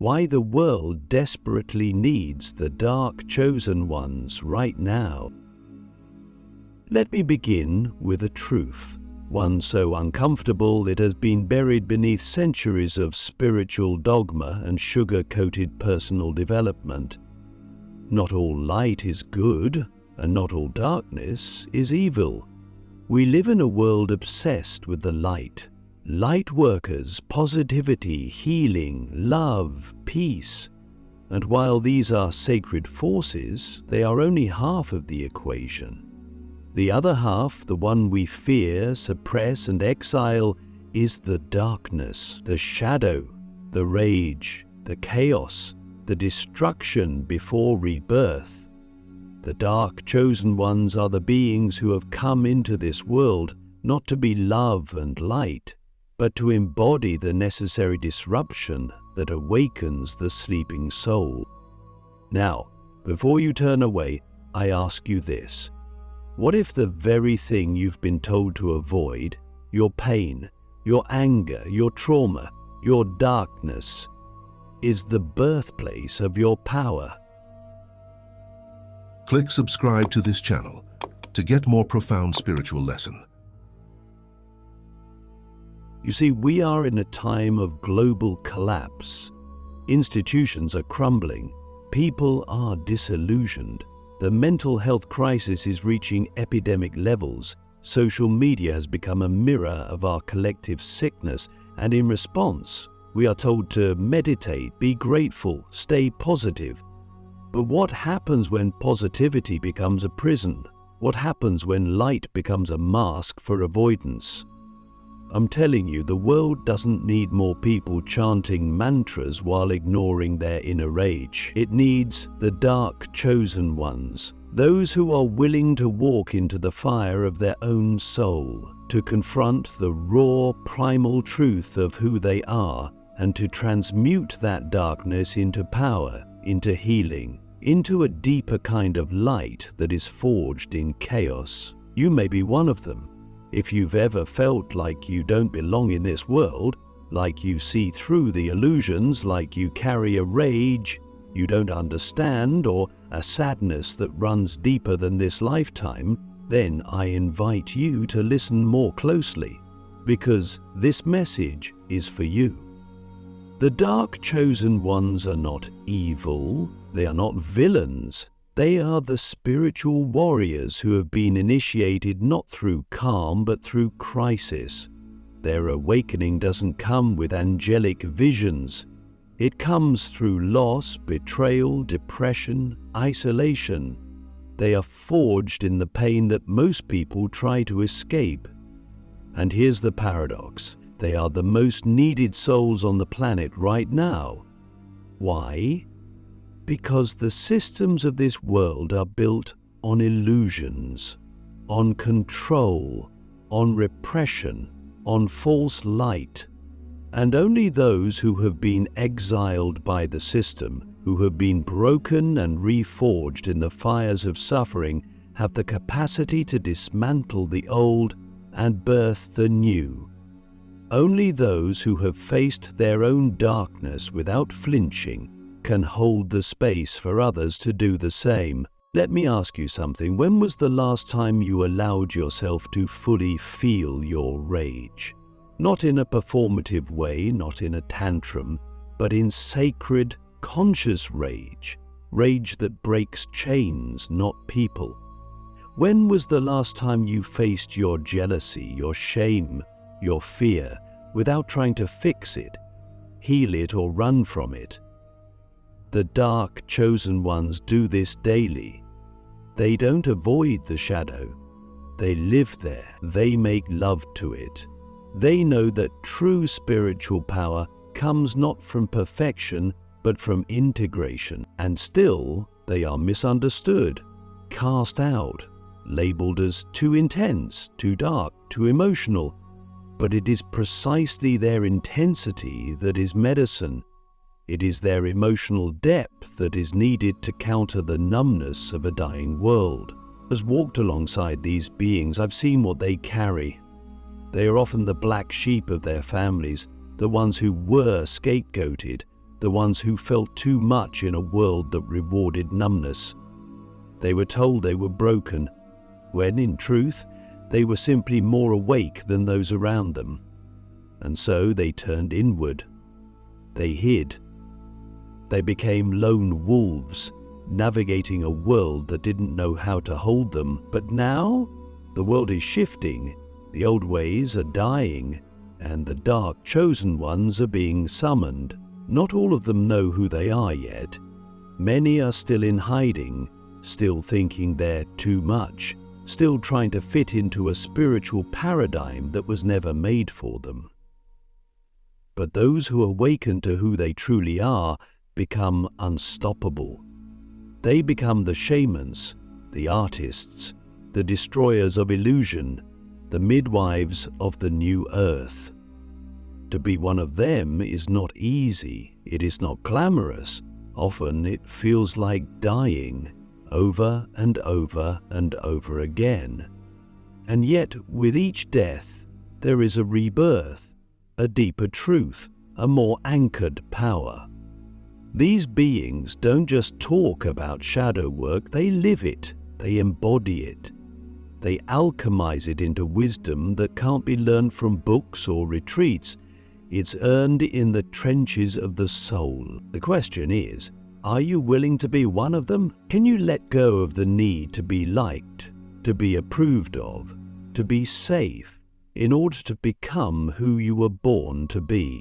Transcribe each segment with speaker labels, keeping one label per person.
Speaker 1: Why the world desperately needs the dark chosen ones right now. Let me begin with a truth, one so uncomfortable it has been buried beneath centuries of spiritual dogma and sugar-coated personal development. Not all light is good, and not all darkness is evil. We live in a world obsessed with the light. Light workers, positivity, healing, love, peace. And while these are sacred forces, they are only half of the equation. The other half, the one we fear, suppress, and exile, is the darkness, the shadow, the rage, the chaos, the destruction before rebirth. The dark chosen ones are the beings who have come into this world not to be love and light, but to embody the necessary disruption that awakens the sleeping soul. Now, before you turn away, I ask you this. What if the very thing you've been told to avoid, your pain, your anger, your trauma, your darkness, is the birthplace of your power?
Speaker 2: Click subscribe to this channel to get more profound spiritual lesson.
Speaker 1: You see, we are in a time of global collapse. Institutions are crumbling. People are disillusioned. The mental health crisis is reaching epidemic levels. Social media has become a mirror of our collective sickness, and in response, we are told to meditate, be grateful, stay positive. But what happens when positivity becomes a prison? What happens when light becomes a mask for avoidance? I'm telling you, the world doesn't need more people chanting mantras while ignoring their inner rage. It needs the dark chosen ones, those who are willing to walk into the fire of their own soul, to confront the raw, primal truth of who they are, and to transmute that darkness into power, into healing, into a deeper kind of light that is forged in chaos. You may be one of them. If you've ever felt like you don't belong in this world, like you see through the illusions, like you carry a rage you don't understand, or a sadness that runs deeper than this lifetime, then I invite you to listen more closely, because this message is for you. The dark chosen ones are not evil, they are not villains. They are the spiritual warriors who have been initiated not through calm but through crisis. Their awakening doesn't come with angelic visions. It comes through loss, betrayal, depression, isolation. They are forged in the pain that most people try to escape. And here's the paradox. They are the most needed souls on the planet right now. Why? Because the systems of this world are built on illusions, on control, on repression, on false light. And only those who have been exiled by the system, who have been broken and reforged in the fires of suffering, have the capacity to dismantle the old and birth the new. Only those who have faced their own darkness without flinching can hold the space for others to do the same. Let me ask you something. When was the last time you allowed yourself to fully feel your rage? Not in a performative way, not in a tantrum, but in sacred, conscious rage. Rage that breaks chains, not people. When was the last time you faced your jealousy, your shame, your fear, without trying to fix it, heal it, or run from it? The dark chosen ones do this daily. They don't avoid the shadow. They live there. They make love to it. They know that true spiritual power comes not from perfection, but from integration. And still, they are misunderstood, cast out, labeled as too intense, too dark, too emotional. But it is precisely their intensity that is medicine. It is their emotional depth that is needed to counter the numbness of a dying world. As walked alongside these beings, I've seen what they carry. They are often the black sheep of their families, the ones who were scapegoated, the ones who felt too much in a world that rewarded numbness. They were told they were broken, when in truth, they were simply more awake than those around them. And so they turned inward. They hid. They became lone wolves, navigating a world that didn't know how to hold them. But now, the world is shifting, the old ways are dying, and the dark chosen ones are being summoned. Not all of them know who they are yet. Many are still in hiding, still thinking they're too much, still trying to fit into a spiritual paradigm that was never made for them. But those who awaken to who they truly are become unstoppable. They become the shamans, the artists, the destroyers of illusion, the midwives of the new earth. To be one of them is not easy, it is not glamorous. Often it feels like dying, over and over and over again. And yet, with each death, there is a rebirth, a deeper truth, a more anchored power. These beings don't just talk about shadow work, they live it, they embody it. They alchemize it into wisdom that can't be learned from books or retreats. It's earned in the trenches of the soul. The question is, are you willing to be one of them? Can you let go of the need to be liked, to be approved of, to be safe, in order to become who you were born to be?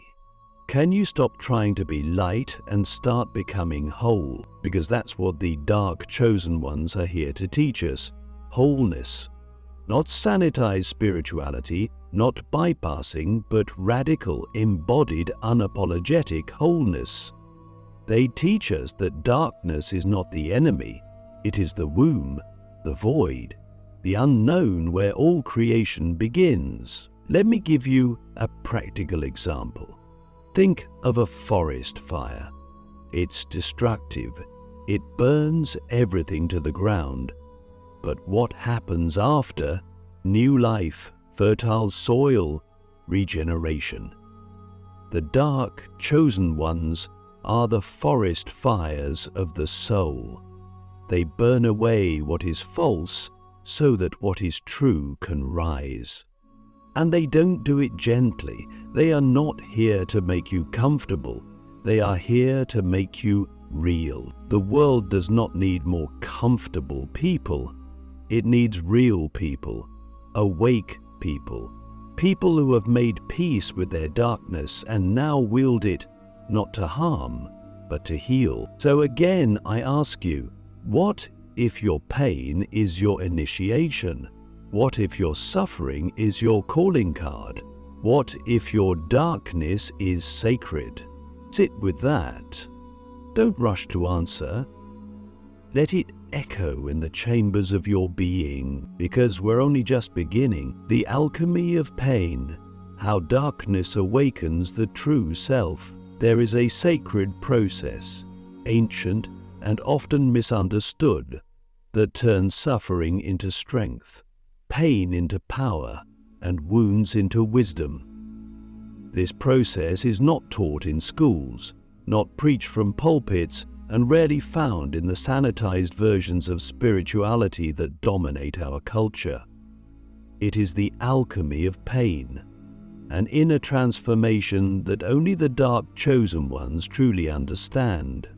Speaker 1: Can you stop trying to be light and start becoming whole? Because that's what the dark chosen ones are here to teach us. Wholeness. Not sanitized spirituality, not bypassing, but radical, embodied, unapologetic wholeness. They teach us that darkness is not the enemy, it is the womb, the void, the unknown where all creation begins. Let me give you a practical example. Think of a forest fire. It's destructive. It burns everything to the ground. But what happens after? New life, fertile soil, regeneration. The dark, chosen ones are the forest fires of the soul. They burn away what is false so that what is true can rise. And they don't do it gently. They are not here to make you comfortable. They are here to make you real. The world does not need more comfortable people. It needs real people, awake people, people who have made peace with their darkness and now wield it not to harm, but to heal. So again, I ask you, what if your pain is your initiation? What if your suffering is your calling card? What if your darkness is sacred? Sit with that. Don't rush to answer. Let it echo in the chambers of your being, because we're only just beginning. The alchemy of pain, how darkness awakens the true self. There is a sacred process, ancient and often misunderstood, that turns suffering into strength, pain into power, and wounds into wisdom. This process is not taught in schools, not preached from pulpits, and rarely found in the sanitized versions of spirituality that dominate our culture. It is the alchemy of pain, an inner transformation that only the dark chosen ones truly understand.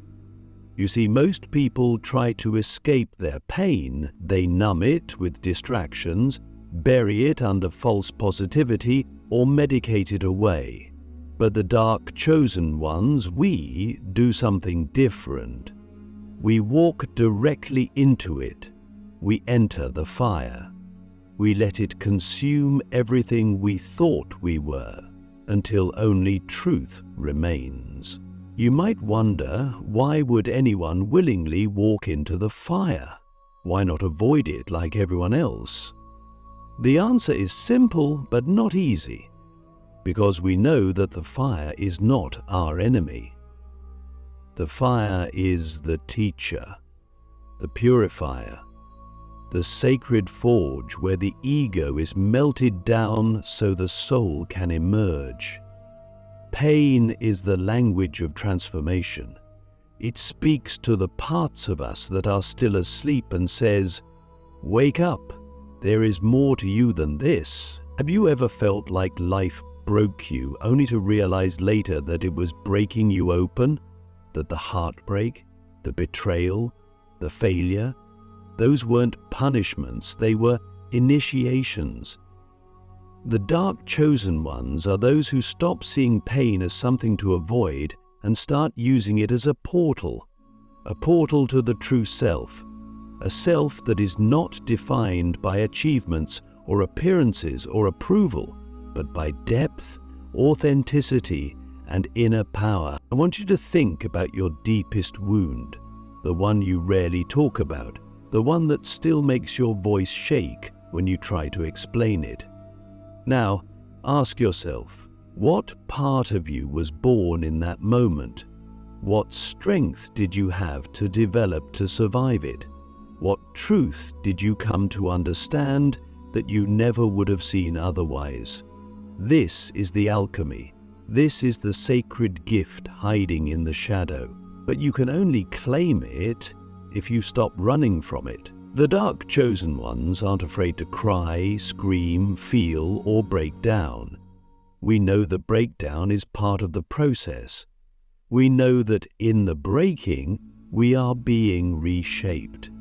Speaker 1: You see, most people try to escape their pain. They numb it with distractions, bury it under false positivity, or medicate it away. But the dark chosen ones, we do something different. We walk directly into it. We enter the fire. We let it consume everything we thought we were, until only truth remains. You might wonder, why would anyone willingly walk into the fire? Why not avoid it like everyone else? The answer is simple but not easy, because we know that the fire is not our enemy. The fire is the teacher, the purifier, the sacred forge where the ego is melted down so the soul can emerge. Pain is the language of transformation. It speaks to the parts of us that are still asleep and says, "Wake up, there is more to you than this." Have you ever felt like life broke you, only to realize later that it was breaking you open? That the heartbreak, the betrayal, the failure, those weren't punishments, they were initiations. The dark chosen ones are those who stop seeing pain as something to avoid and start using it as a portal to the true self, a self that is not defined by achievements or appearances or approval, but by depth, authenticity, and inner power. I want you to think about your deepest wound, the one you rarely talk about, the one that still makes your voice shake when you try to explain it. Now, ask yourself, what part of you was born in that moment? What strength did you have to develop to survive it? What truth did you come to understand that you never would have seen otherwise? This is the alchemy. This is the sacred gift hiding in the shadow. But you can only claim it if you stop running from it. The dark chosen ones aren't afraid to cry, scream, feel, or break down. We know that breakdown is part of the process. We know that in the breaking, we are being reshaped.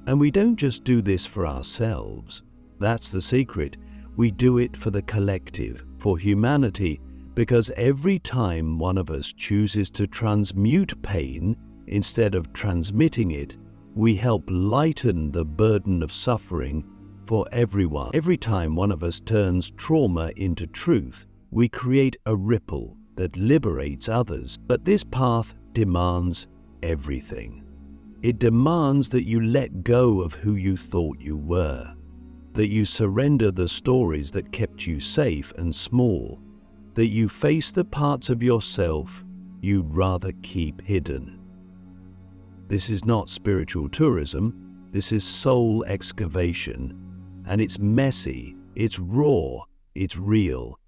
Speaker 1: And we don't just do this for ourselves. That's the secret. We do it for the collective, for humanity, because every time one of us chooses to transmute pain instead of transmitting it, we help lighten the burden of suffering for everyone. Every time one of us turns trauma into truth, we create a ripple that liberates others. But this path demands everything. It demands that you let go of who you thought you were, that you surrender the stories that kept you safe and small, that you face the parts of yourself you'd rather keep hidden. This is not spiritual tourism, this is soul excavation, and it's messy, it's raw, it's real.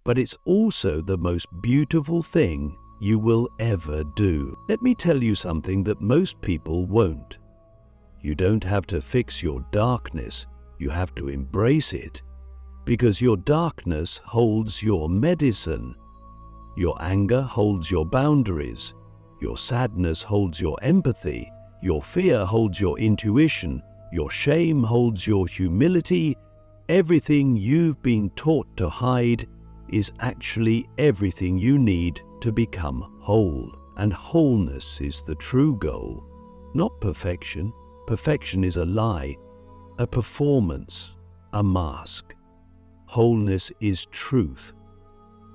Speaker 1: But it's also the most beautiful thing you will ever do. Let me tell you something that most people won't. You don't have to fix your darkness, you have to embrace it. Because your darkness holds your medicine. Your anger holds your boundaries. Your sadness holds your empathy. Your fear holds your intuition. Your shame holds your humility. Everything you've been taught to hide is actually everything you need to become whole. And wholeness is the true goal. Not perfection. Perfection is a lie, a performance, a mask. Wholeness is truth.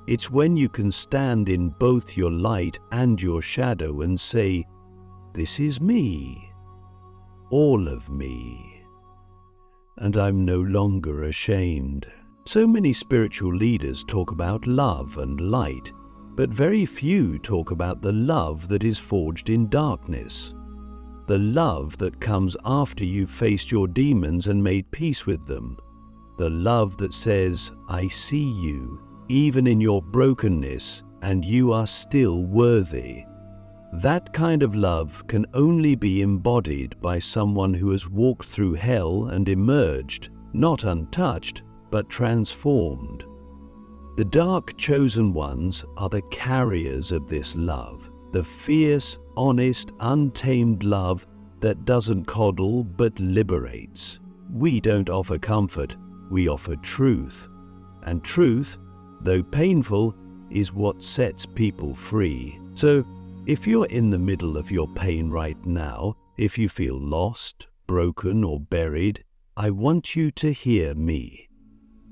Speaker 1: It's when you can stand in both your light and your shadow and say, "This is me, all of me, and I'm no longer ashamed." So many spiritual leaders talk about love and light, but very few talk about the love that is forged in darkness. The love that comes after you've faced your demons and made peace with them. The love that says, "I see you, even in your brokenness, and you are still worthy." That kind of love can only be embodied by someone who has walked through hell and emerged, not untouched, but transformed. The dark chosen ones are the carriers of this love, the fierce, honest, untamed love that doesn't coddle but liberates. We don't offer comfort, we offer truth. And truth, though painful, is what sets people free. So, if you're in the middle of your pain right now, if you feel lost, broken, or buried, I want you to hear me.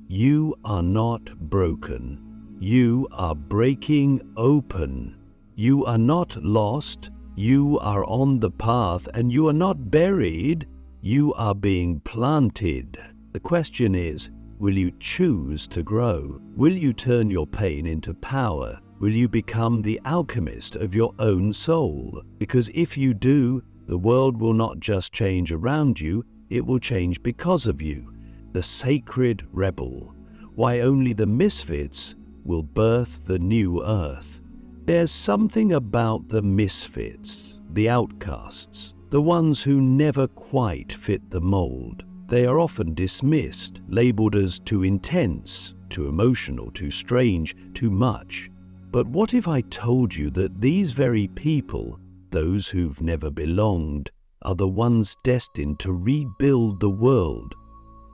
Speaker 1: You are not broken. You are breaking open. You are not lost. You are on the path, and you are not buried. You are being planted. The question is, will you choose to grow? Will you turn your pain into power? Will you become the alchemist of your own soul? Because if you do, the world will not just change around you, it will change because of you. The sacred rebel. Why only the misfits will birth the new earth. There's something about the misfits, the outcasts, the ones who never quite fit the mold. They are often dismissed, labeled as too intense, too emotional, too strange, too much. But what if I told you that these very people, those who've never belonged, are the ones destined to rebuild the world?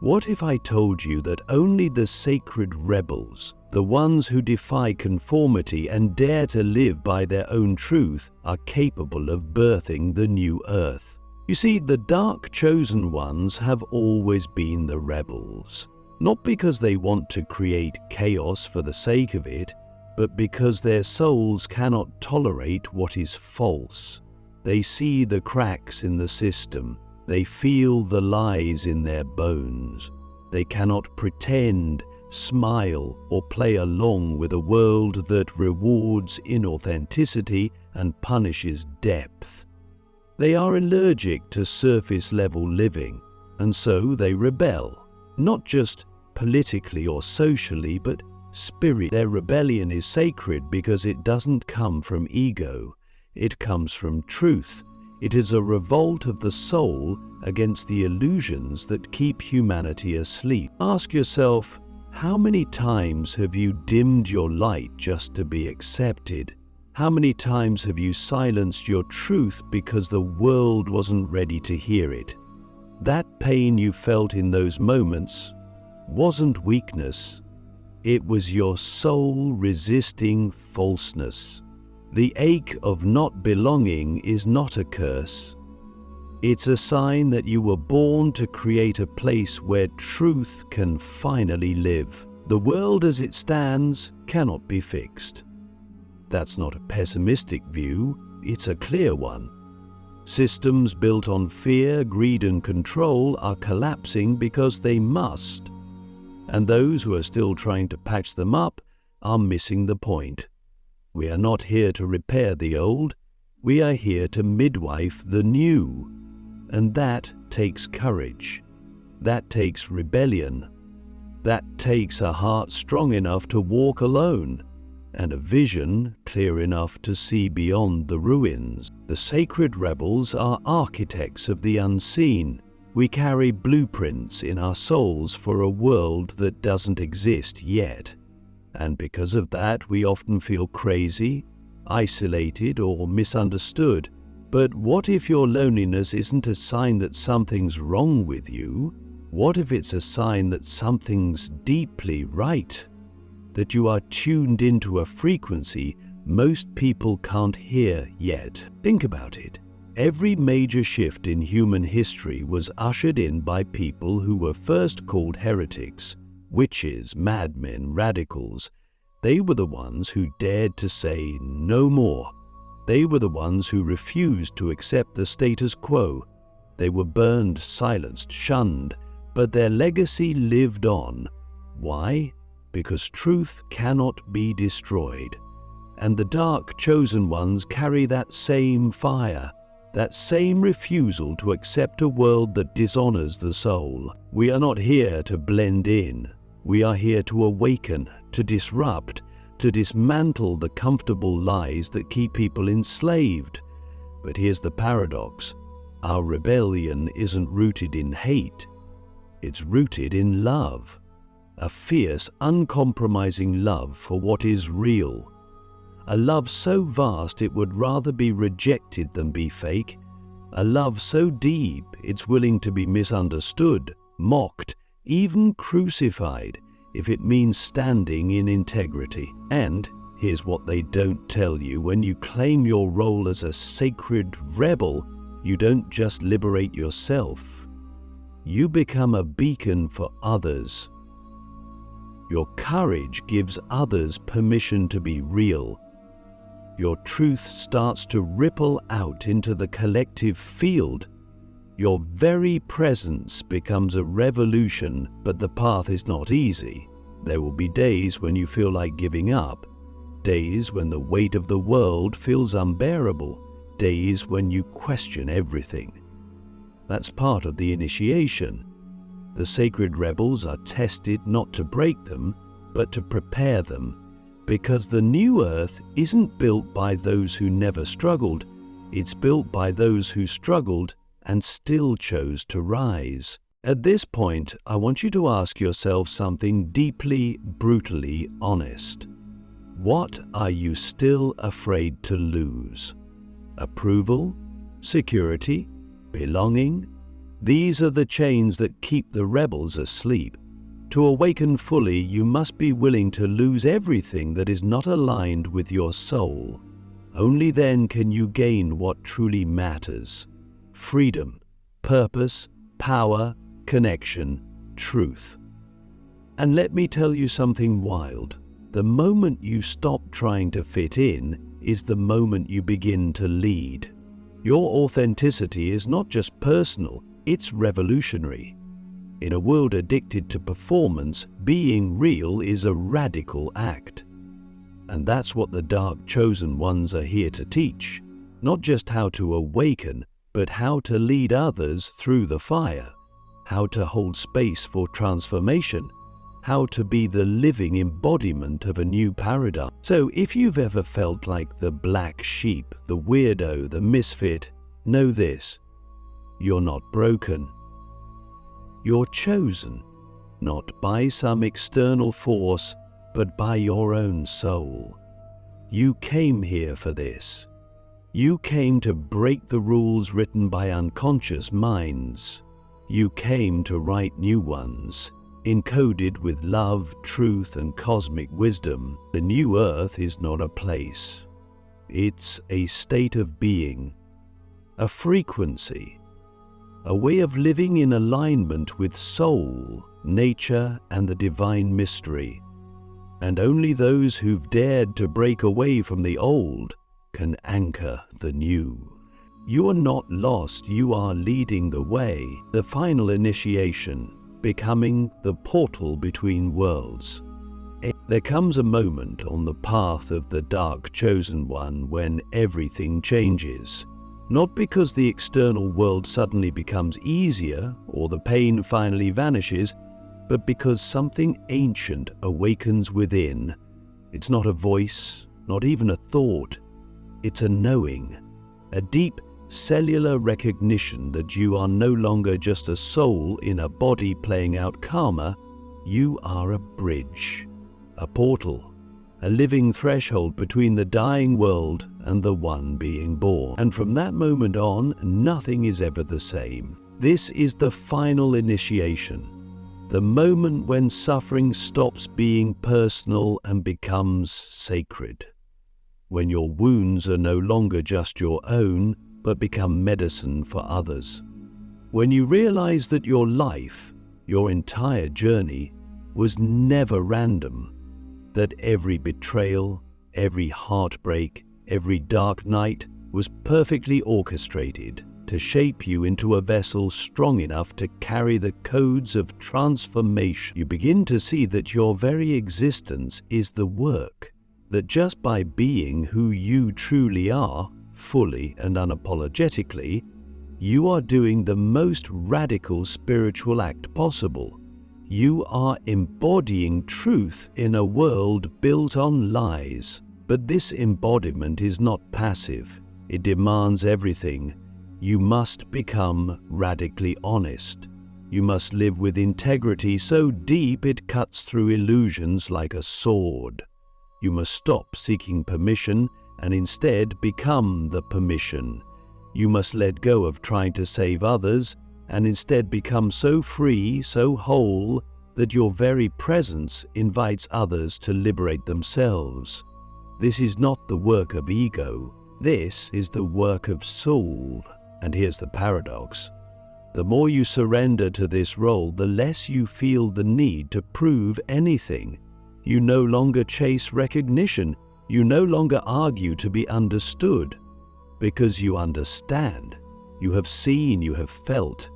Speaker 1: What if I told you that only the sacred rebels, the ones who defy conformity and dare to live by their own truth, are capable of birthing the new earth? You see, the dark chosen ones have always been the rebels, not because they want to create chaos for the sake of it, but because their souls cannot tolerate what is false. They see the cracks in the system. They feel the lies in their bones. They cannot pretend, smile, or play along with a world that rewards inauthenticity and punishes depth. They are allergic to surface-level living, and so they rebel, not just politically or socially, but spirit. Their rebellion is sacred because it doesn't come from ego. It comes from truth. It is a revolt of the soul against the illusions that keep humanity asleep. Ask yourself, how many times have you dimmed your light just to be accepted? How many times have you silenced your truth because the world wasn't ready to hear it? That pain you felt in those moments wasn't weakness. It was your soul resisting falseness. The ache of not belonging is not a curse. It's a sign that you were born to create a place where truth can finally live. The world as it stands cannot be fixed. That's not a pessimistic view, it's a clear one. Systems built on fear, greed, and control are collapsing because they must. And those who are still trying to patch them up are missing the point. We are not here to repair the old, we are here to midwife the new. And that takes courage. That takes rebellion. That takes a heart strong enough to walk alone, and a vision clear enough to see beyond the ruins. The sacred rebels are architects of the unseen. We carry blueprints in our souls for a world that doesn't exist yet. And because of that, we often feel crazy, isolated, or misunderstood. But what if your loneliness isn't a sign that something's wrong with you? What if it's a sign that something's deeply right? That you are tuned into a frequency most people can't hear yet? Think about it. Every major shift in human history was ushered in by people who were first called heretics, witches, madmen, radicals. They were the ones who dared to say no more. They were the ones who refused to accept the status quo. They were burned, silenced, shunned, but their legacy lived on. Why? Because truth cannot be destroyed. And the dark chosen ones carry that same fire, that same refusal to accept a world that dishonors the soul. We are not here to blend in. We are here to awaken, to disrupt, to dismantle the comfortable lies that keep people enslaved. But here's the paradox. Our rebellion isn't rooted in hate. It's rooted in love. A fierce, uncompromising love for what is real. A love so vast it would rather be rejected than be fake. A love so deep it's willing to be misunderstood, mocked, even crucified, if it means standing in integrity. And here's what they don't tell you: when you claim your role as a sacred rebel, you don't just liberate yourself. You become a beacon for others. Your courage gives others permission to be real. Your truth starts to ripple out into the collective field. Your very presence becomes a revolution, but the path is not easy. There will be days when you feel like giving up, days when the weight of the world feels unbearable, days when you question everything. That's part of the initiation. The sacred rebels are tested not to break them, but to prepare them. Because the new earth isn't built by those who never struggled, it's built by those who struggled and still chose to rise. At this point, I want you to ask yourself something deeply, brutally honest. What are you still afraid to lose? Approval? Security? Belonging? These are the chains that keep the rebels asleep. To awaken fully, you must be willing to lose everything that is not aligned with your soul. Only then can you gain what truly matters: freedom, purpose, power, connection, truth. And let me tell you something wild. The moment you stop trying to fit in is the moment you begin to lead. Your authenticity is not just personal, it's revolutionary. In a world addicted to performance, being real is a radical act. And that's what the dark chosen ones are here to teach. Not just how to awaken, but how to lead others through the fire, how to hold space for transformation, how to be the living embodiment of a new paradigm. So if you've ever felt like the black sheep, the weirdo, the misfit, know this: you're not broken. You're chosen, not by some external force, but by your own soul. You came here for this. You came to break the rules written by unconscious minds. You came to write new ones, encoded with love, truth, and cosmic wisdom. The new earth is not a place. It's a state of being, a frequency, a way of living in alignment with soul, nature, and the divine mystery. And only those who've dared to break away from the old can anchor the new. You are not lost, you are leading the way, the final initiation, becoming the portal between worlds. There comes a moment on the path of the dark chosen one when everything changes. Not because the external world suddenly becomes easier or the pain finally vanishes, but because something ancient awakens within. It's not a voice, not even a thought. It's a knowing, a deep cellular recognition that you are no longer just a soul in a body playing out karma. You are a bridge, a portal, a living threshold between the dying world and the one being born. And from that moment on, nothing is ever the same. This is the final initiation, the moment when suffering stops being personal and becomes sacred. When your wounds are no longer just your own, but become medicine for others. When you realize that your life, your entire journey, was never random, that every betrayal, every heartbreak, every dark night was perfectly orchestrated to shape you into a vessel strong enough to carry the codes of transformation. You begin to see that your very existence is the work, that just by being who you truly are, fully and unapologetically, you are doing the most radical spiritual act possible. You are embodying truth in a world built on lies. But this embodiment is not passive. It demands everything. You must become radically honest. You must live with integrity so deep it cuts through illusions like a sword. You must stop seeking permission and instead become the permission. You must let go of trying to save others and instead become so free, so whole, that your very presence invites others to liberate themselves. This is not the work of ego. This is the work of soul. And here's the paradox. The more you surrender to this role, the less you feel the need to prove anything. You no longer chase recognition. You no longer argue to be understood. Because you understand. You have seen, you have felt,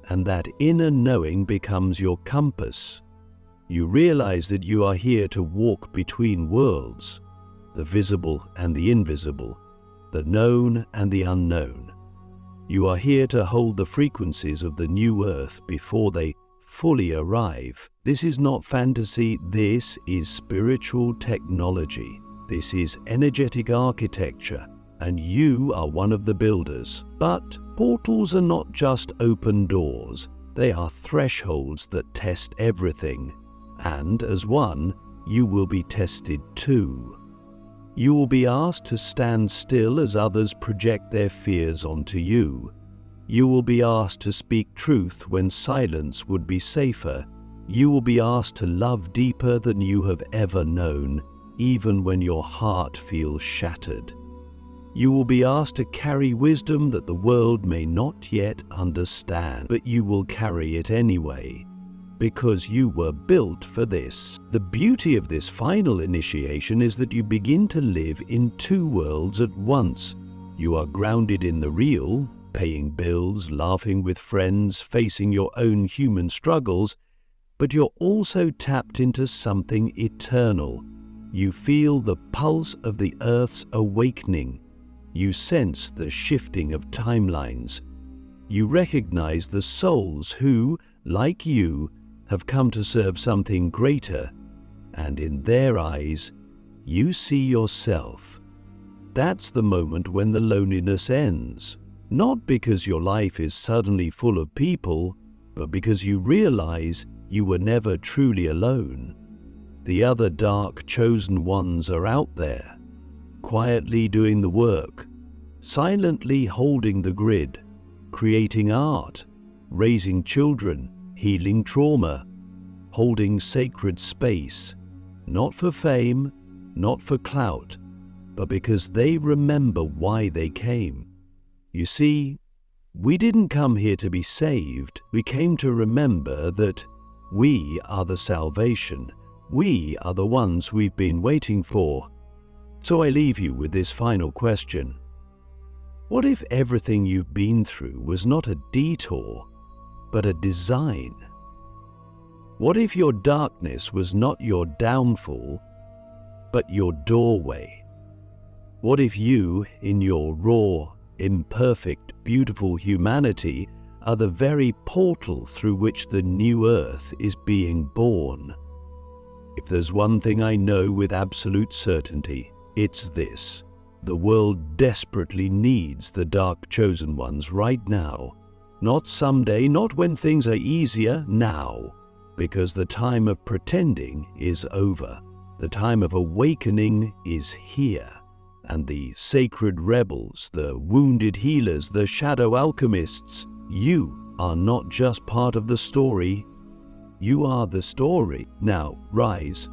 Speaker 1: and that inner knowing becomes your compass. You realize that you are here to walk between worlds, the visible and the invisible, the known and the unknown. You are here to hold the frequencies of the new earth before they fully arrive. This is not fantasy, this is spiritual technology. This is energetic architecture, and you are one of the builders. But portals are not just open doors, they are thresholds that test everything. And as one, you will be tested too. You will be asked to stand still as others project their fears onto you. You will be asked to speak truth when silence would be safer. You will be asked to love deeper than you have ever known, even when your heart feels shattered. You will be asked to carry wisdom that the world may not yet understand, but you will carry it anyway, because you were built for this. The beauty of this final initiation is that you begin to live in two worlds at once. You are grounded in the real, paying bills, laughing with friends, facing your own human struggles, but you're also tapped into something eternal. You feel the pulse of the Earth's awakening. You sense the shifting of timelines. You recognize the souls who, like you, have come to serve something greater, and in their eyes, you see yourself. That's the moment when the loneliness ends, not because your life is suddenly full of people, but because you realize you were never truly alone. The other dark chosen ones are out there, quietly doing the work, silently holding the grid, creating art, raising children, healing trauma, holding sacred space, not for fame, not for clout, but because they remember why they came. You see, we didn't come here to be saved. We came to remember that we are the salvation. We are the ones we've been waiting for. So I leave you with this final question. What if everything you've been through was not a detour, but a design? What if your darkness was not your downfall, but your doorway? What if you, in your raw, imperfect, beautiful humanity, are the very portal through which the new earth is being born? If there's one thing I know with absolute certainty, it's this. The world desperately needs the dark chosen ones right now. Not someday, not when things are easier, now. Because the time of pretending is over. The time of awakening is here. And the sacred rebels, the wounded healers, the shadow alchemists, you are not just part of the story. You are the story. Now, rise.